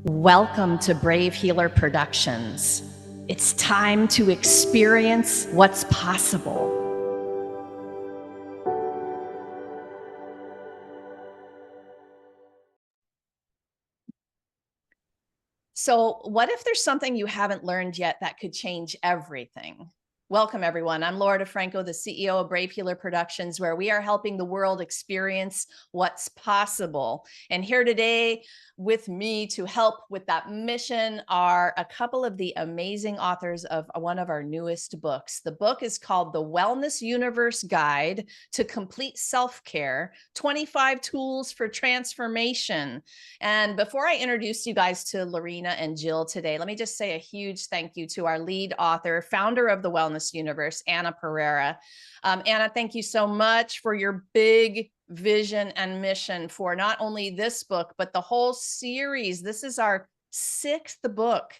Welcome to Brave Healer Productions. It's time to experience what's possible. So, what if there's something you haven't learned yet that could change everything? Welcome, everyone. I'm Laura DeFranco, the CEO of Brave Healer Productions, where we are helping the world experience what's possible. And here today with me to help with that mission are a couple of the amazing authors of one of our newest books. The book is called The Wellness Universe Guide to Complete Self-Care, 25 Tools for Transformation. And before I introduce you guys to Lorena and Jill today, let me just say a huge thank you to our lead author, founder of the Wellness Universe, Anna Pereira. Anna, thank you so much for your big vision and mission for not only this book, but the whole series. This is our 6th book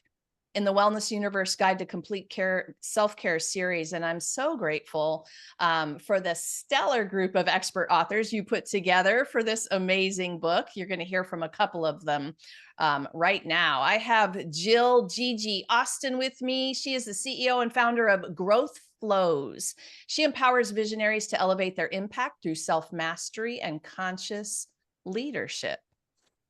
in the Wellness Universe Guide to Complete Care Self-Care series. And I'm so grateful for the stellar group of expert authors you put together for this amazing book. You're going to hear from a couple of them right now. I have Jill Gigi Austin with me. She is the CEO and founder of Growth Flows. She empowers visionaries to elevate their impact through self-mastery and conscious leadership.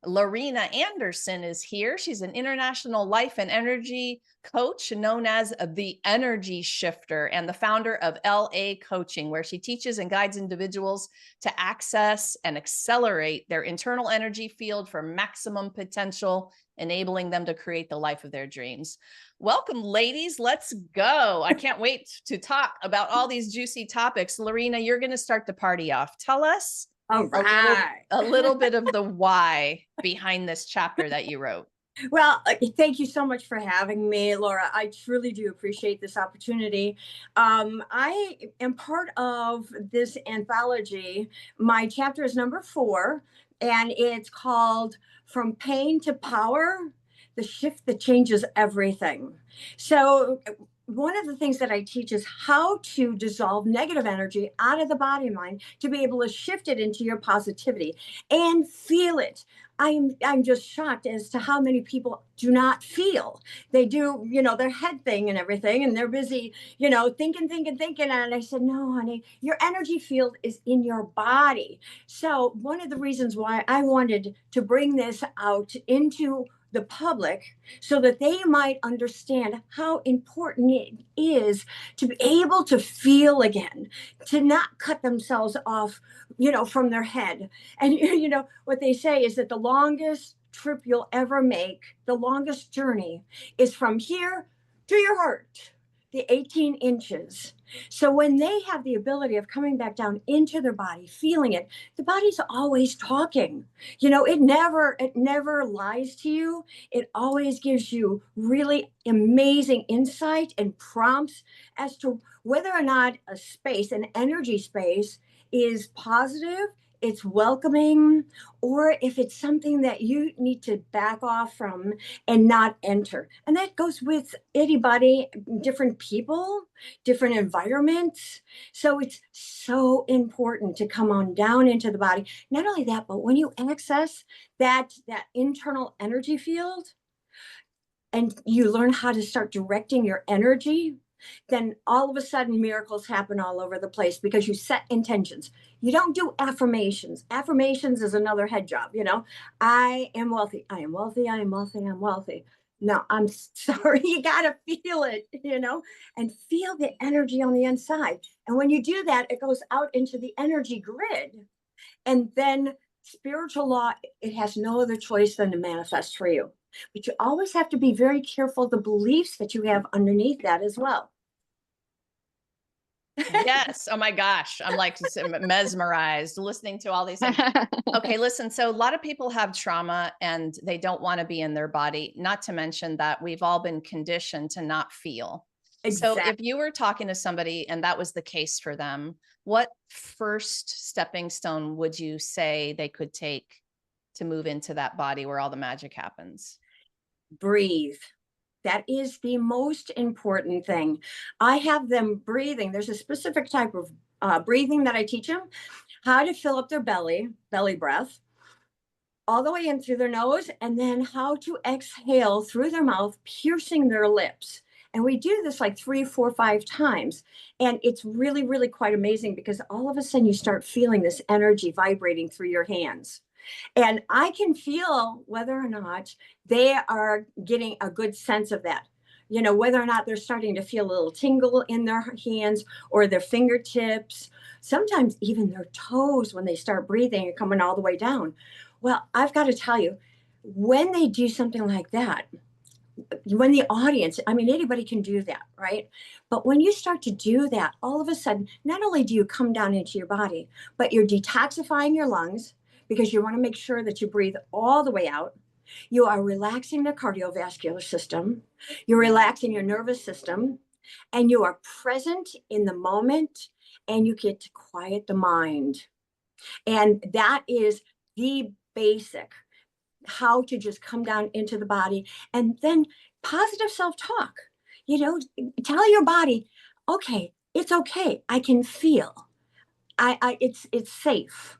Lorena Anderson is here. She's an international life and energy coach known as the Energy Shifter and the founder of LA Coaching, where she teaches and guides individuals to access and accelerate their internal energy field for maximum potential, enabling them to create the life of their dreams. Welcome, ladies. Let's go. I can't wait to talk about all these juicy topics. Lorena, you're going to start the party off. Tell us a little bit of the why behind this chapter that you wrote. Well, thank you so much for having me, Laura. I truly do appreciate this opportunity. I am part of this anthology. My chapter is number 4, and it's called From Pain to Power, the Shift That Changes Everything. So one of the things that I teach is how to dissolve negative energy out of the body and mind to be able to shift it into your positivity and feel it. I'm just shocked as to how many people do not feel. They do, their head thing and everything, and they're busy, thinking. And I said, no, honey, your energy field is in your body. So one of the reasons why I wanted to bring this out into the public so that they might understand how important it is to be able to feel again, to not cut themselves off, from their head. And, what they say is that the longest trip you'll ever make, the longest journey is from here to your heart, the 18 inches. So when they have the ability of coming back down into their body, feeling it, the body's always talking. It never lies to you. It always gives you really amazing insight and prompts as to whether or not a space, an energy space, is positive, it's welcoming, or if it's something that you need to back off from and not enter. And that goes with anybody, different people, different environments. So it's so important to come on down into the body. Not only that, but when you access that internal energy field and you learn how to start directing your energy, then all of a sudden miracles happen all over the place because you set intentions. You don't do affirmations. Affirmations is another head job. I am wealthy. I am wealthy. I am wealthy. I'm wealthy. No, I'm sorry. You got to feel it, and feel the energy on the inside. And when you do that, it goes out into the energy grid. And then spiritual law, it has no other choice than to manifest for you. But you always have to be very careful of the beliefs that you have underneath that as well. Yes. Oh my gosh. I'm like mesmerized listening to all these things. Okay, listen. So a lot of people have trauma and they don't want to be in their body, not to mention that we've all been conditioned to not feel. Exactly. So if you were talking to somebody and that was the case for them, what first stepping stone would you say they could take to move into that body where all the magic happens? Breathe. That is the most important thing. I have them breathing. There's a specific type of breathing that I teach them how to fill up their belly breath, all the way in through their nose, and then how to exhale through their mouth, piercing their lips. And we do this like 3, 4, 5 times. And it's really, really quite amazing because all of a sudden you start feeling this energy vibrating through your hands. And I can feel whether or not they are getting a good sense of that. Whether or not they're starting to feel a little tingle in their hands or their fingertips, sometimes even their toes when they start breathing and coming all the way down. Well, I've got to tell you, when they do something like that, when the audience, I mean, anybody can do that, right? But when you start to do that, all of a sudden, not only do you come down into your body, but you're detoxifying your lungs because you want to make sure that you breathe all the way out. You are relaxing the cardiovascular system, you're relaxing your nervous system, and you are present in the moment, and you get to quiet the mind. And that is the basic how to just come down into the body. And then positive self-talk, tell your body, okay, it's okay, I can feel, it's safe.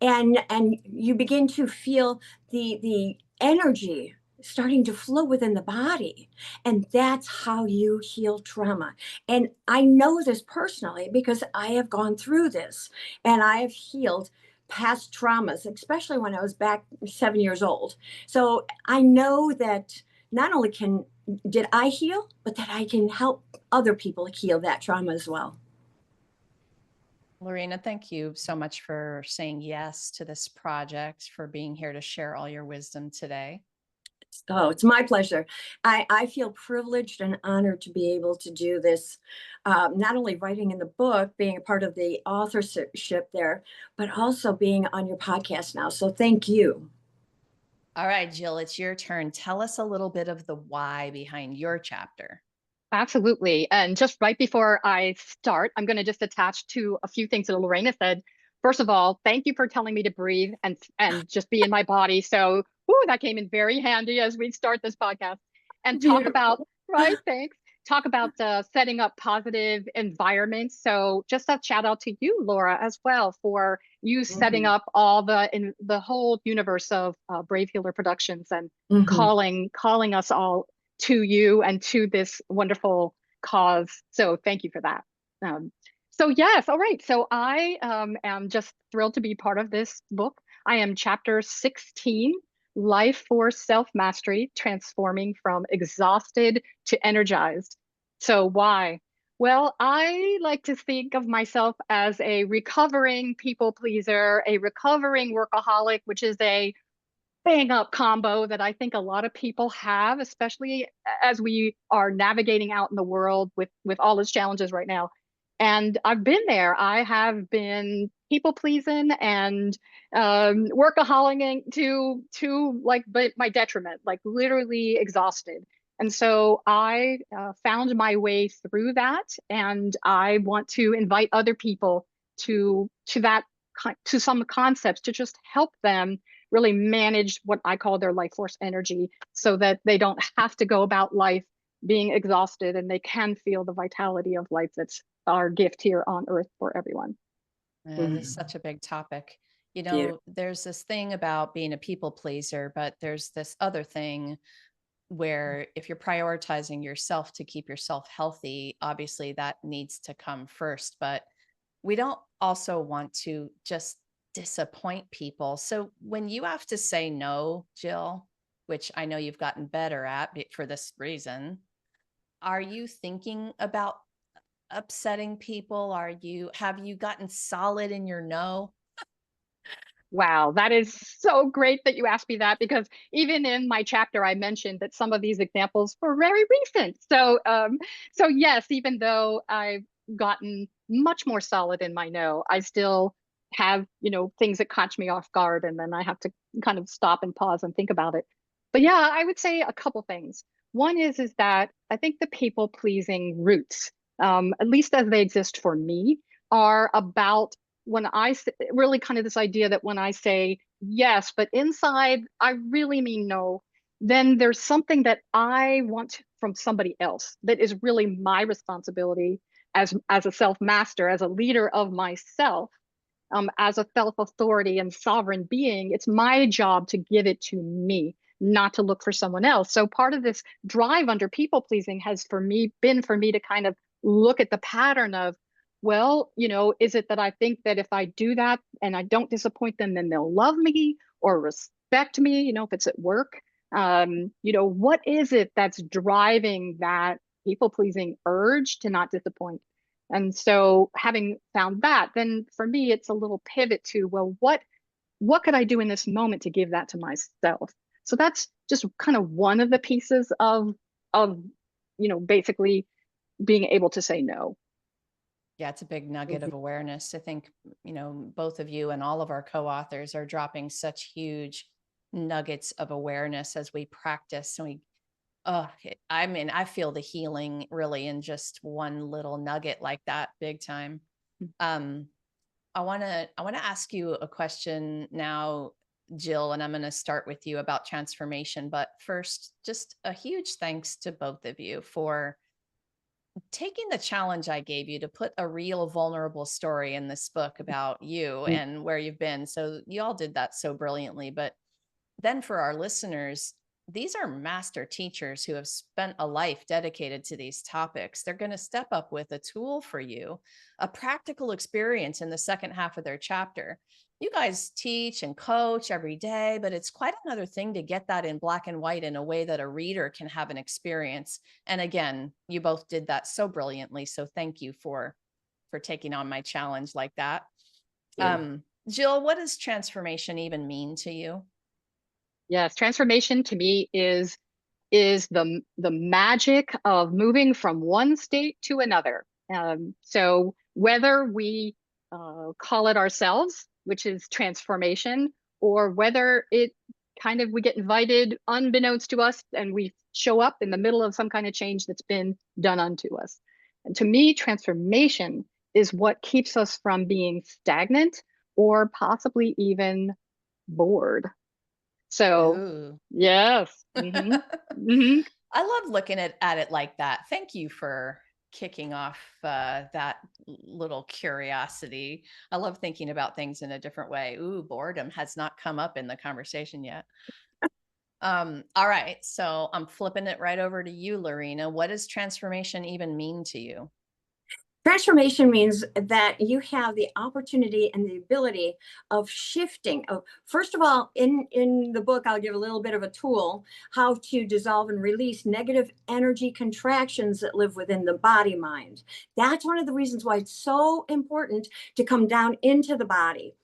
And you begin to feel the energy starting to flow within the body, and that's how you heal trauma. And I know this personally because I have gone through this, and I have healed past traumas, especially when I was back 7 years old. So I know that not only did I heal, but that I can help other people heal that trauma as well. Lorena, thank you so much for saying yes to this project, for being here to share all your wisdom today. Oh, it's my pleasure. I feel privileged and honored to be able to do this, not only writing in the book, being a part of the authorship there, but also being on your podcast now. So thank you. All right, Jill, it's your turn. Tell us a little bit of the why behind your chapter. Absolutely. And just right before I start, I'm going to just attach to a few things that Lorena said. First of all, thank you for telling me to breathe and just be in my body. So that came in very handy as we start this podcast. And talk about, Beautiful. right, thanks. Talk about setting up positive environments. So just a shout out to you, Laura, as well, for you setting up all in the whole universe of Brave Healer Productions and calling us all to you and to this wonderful cause. So thank you for that. So yes, all right. So I am just thrilled to be part of this book. I am chapter 16, Life Force Self-Mastery, Transforming from Exhausted to Energized. So why? Well, I like to think of myself as a recovering people pleaser, a recovering workaholic, which is a bang up combo that I think a lot of people have, especially as we are navigating out in the world with all its challenges right now. And I've been there. I have been people pleasing and workaholicing to like my detriment, like literally exhausted. And so I found my way through that, and I want to invite other people to that to some concepts to just help them really manage what I call their life force energy so that they don't have to go about life being exhausted, and they can feel the vitality of life that's our gift here on earth for everyone. This is such a big topic. There's this thing about being a people pleaser, but there's this other thing where if you're prioritizing yourself to keep yourself healthy, obviously that needs to come first. But we don't also want to just disappoint people. So when you have to say no, Jill, which I know you've gotten better at for this reason, are you thinking about upsetting people? Have you gotten solid in your no? Wow, that is so great that you asked me that, because even in my chapter, I mentioned that some of these examples were very recent. So yes, even though I've gotten much more solid in my no, I still have, things that catch me off guard, and then I have to kind of stop and pause and think about it. But yeah, I would say a couple things. One is that I think the people pleasing roots, at least as they exist for me, are about when really kind of this idea that when I say yes, but inside I really mean no, then there's something that I want from somebody else that is really my responsibility as a self master, as a leader of myself, as a self-authority and sovereign being, it's my job to give it to me, not to look for someone else. So part of this drive under people pleasing has been for me to kind of look at the pattern of, well, is it that I think that if I do that and I don't disappoint them, then they'll love me or respect me, if it's at work? What is it that's driving that people pleasing urge to not disappoint? And so having found that, then for me, it's a little pivot to, well, what could I do in this moment to give that to myself? So that's just kind of one of the pieces of basically being able to say no. Yeah, it's a big nugget Mhm. of awareness. I think, both of you and all of our co-authors are dropping such huge nuggets of awareness as we practice. And I mean, I feel the healing really in just one little nugget like that, big time. Um, I want to ask you a question now, Jill, and I'm going to start with you about transformation. But first, just a huge thanks to both of you for taking the challenge I gave you to put a real vulnerable story in this book about you and where you've been. So you all did that so brilliantly. But then for our listeners, these are master teachers who have spent a life dedicated to these topics. They're going to step up with a tool for you, a practical experience in the second half of their chapter. You guys teach and coach every day, but it's quite another thing to get that in black and white in a way that a reader can have an experience. And again, you both did that so brilliantly. So thank you for taking on my challenge like that. You. Jill, what does transformation even mean to you? Yes, transformation to me is the magic of moving from one state to another. So whether we call it ourselves, which is transformation, or whether it kind of we get invited unbeknownst to us and we show up in the middle of some kind of change that's been done unto us. And to me, transformation is what keeps us from being stagnant or possibly even bored. So Ooh. yes. Hmm. I love looking at it like that. Thank you for kicking off that little curiosity. I love thinking about things in a different way. Ooh, boredom has not come up in the conversation yet. All right, so I'm flipping it right over to you, Lorena. What does transformation even mean to you? Transformation means that you have the opportunity and the ability of shifting. First of all, in the book, I'll give a little bit of a tool how to dissolve and release negative energy contractions that live within the body mind. That's one of the reasons why it's so important to come down into the body.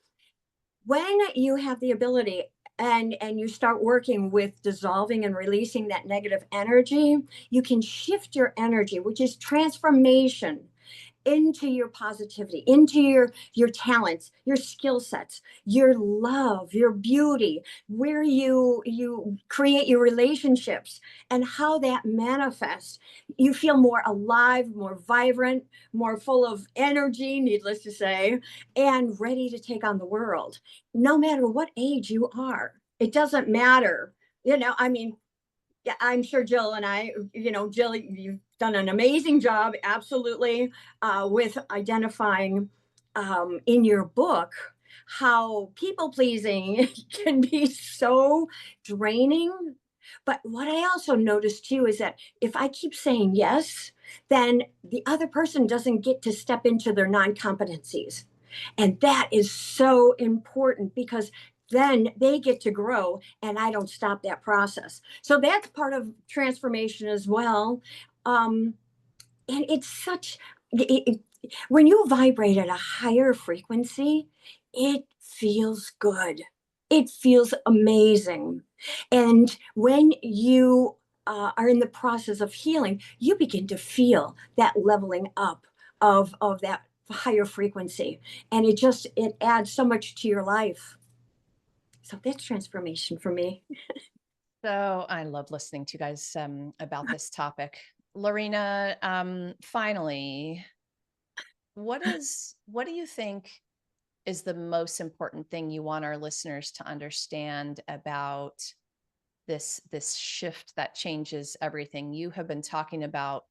When you have the ability and you start working with dissolving and releasing that negative energy, you can shift your energy, which is transformation, into your positivity, into your talents, your skill sets, your love, your beauty, where you create your relationships and how that manifests. You feel more alive, more vibrant, more full of energy, needless to say, and ready to take on the world, no matter what age you are. It doesn't matter. I mean, yeah, I'm sure Jill and I, Jill, you've done an amazing job, absolutely, with identifying in your book how people pleasing can be so draining. But what I also noticed too is that if I keep saying yes, then the other person doesn't get to step into their non competencies. And that is so important because then they get to grow and I don't stop that process. So that's part of transformation as well. Um, and it's such, when you vibrate at a higher frequency, it feels good. It feels amazing. And when you are in the process of healing, you begin to feel that leveling up of that higher frequency. And it adds so much to your life. So that's transformation for me. So I love listening to you guys about this topic. Lorena, finally, what do you think is the most important thing you want our listeners to understand about this shift that changes everything? You have been talking about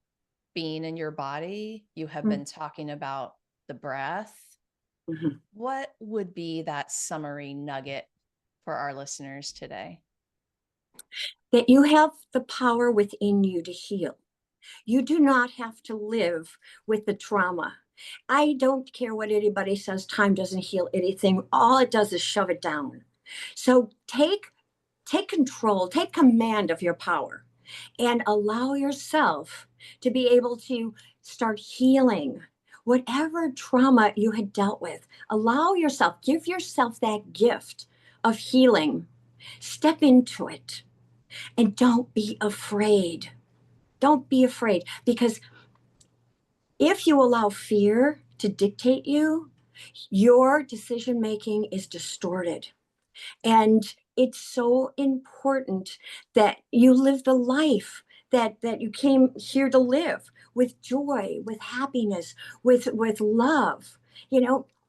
being in your body. You have Mm. been talking about the breath. Mhm. What would be that summary nugget for our listeners today? That you have the power within you to heal. You do not have to live with the trauma. I don't care what anybody says, time doesn't heal anything. All it does is shove it down. So take control, take command of your power and allow yourself to be able to start healing whatever trauma you had dealt with. Allow yourself, give yourself that gift of healing. Step into it and don't be afraid. Don't be afraid because if you allow fear to dictate you, your decision making is distorted. And it's so important that you live the life that you came here to live with joy, with happiness, with love.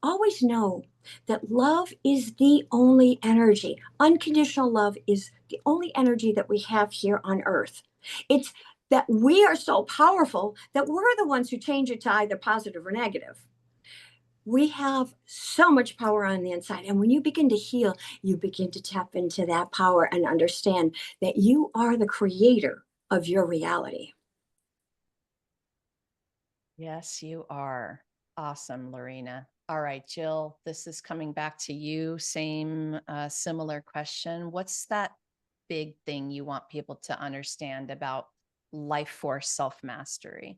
Always know that love is the only energy. Unconditional love is the only energy that we have here on earth. It's that we are so powerful that we're the ones who change it to either positive or negative. We have so much power on the inside. And when you begin to heal, you begin to tap into that power and understand that you are the creator of your reality. Yes, you are. Awesome, Lorena. All right, Jill, this is coming back to you. Same, similar question. What's that big thing you want people to understand about life force self mastery?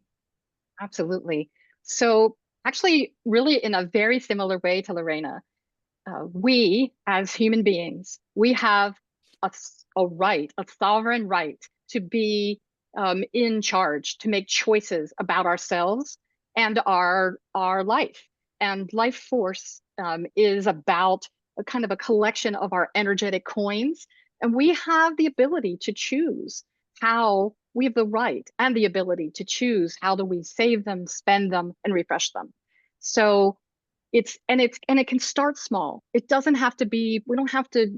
Absolutely. So actually, really in a very similar way to Lorena, we as human beings, we have a right, a sovereign right to be in charge, to make choices about ourselves and our life. And life force is about a kind of a collection of our energetic coins, and we have the ability to choose how. We have the right and the ability to choose how do we save them, spend them, and refresh them. So it can start small. It doesn't have to be, we don't have to,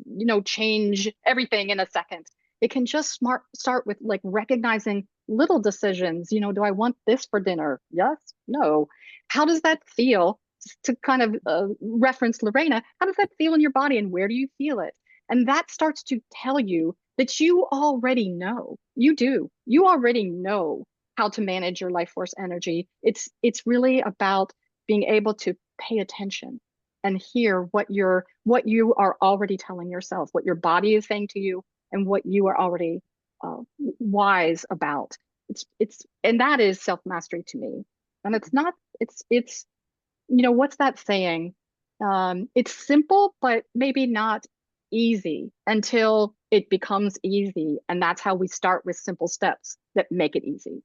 change everything in a second. It can just start with like recognizing little decisions. Do I want this for dinner? Yes, no. How does that feel? To kind of reference Lorena, how does that feel in your body and where do you feel it? And that starts to tell you that you already know. You do. You already know how to manage your life force energy. It's really about being able to pay attention and hear what you are already telling yourself, what your body is saying to you, and what you are already wise about. It's and that is self mastery to me. And it's not. It's what's that saying? It's simple, but maybe not easy until it becomes easy, and that's how we start with simple steps that make it easy.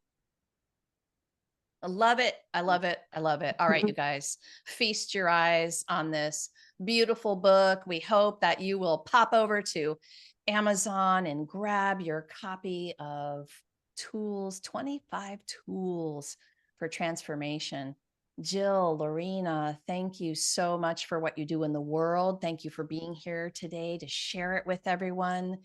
I love it. I love it. I love it. All right, you guys, feast your eyes on this beautiful book. We hope that you will pop over to Amazon and grab your copy of Tools, 25 Tools for Transformation. Jill, Lorena, thank you so much for what you do in the world. Thank you for being here today to share it with everyone.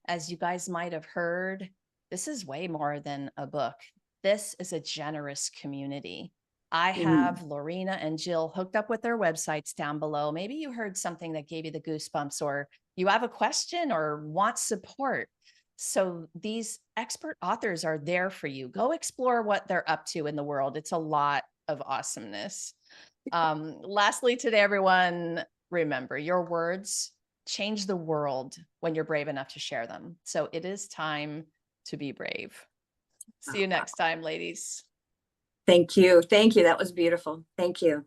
As you guys might have heard, this is way more than a book. This is a generous community. I have Lorena and Jill hooked up with their websites down below. Maybe you heard something that gave you the goosebumps, or you have a question or want support. So these expert authors are there for you. Go explore what they're up to in the world. It's a lot of awesomeness. Lastly, today, everyone, remember your words change the world when you're brave enough to share them. So it is time to be brave. See you next time, ladies. Thank you. Thank you. That was beautiful. Thank you.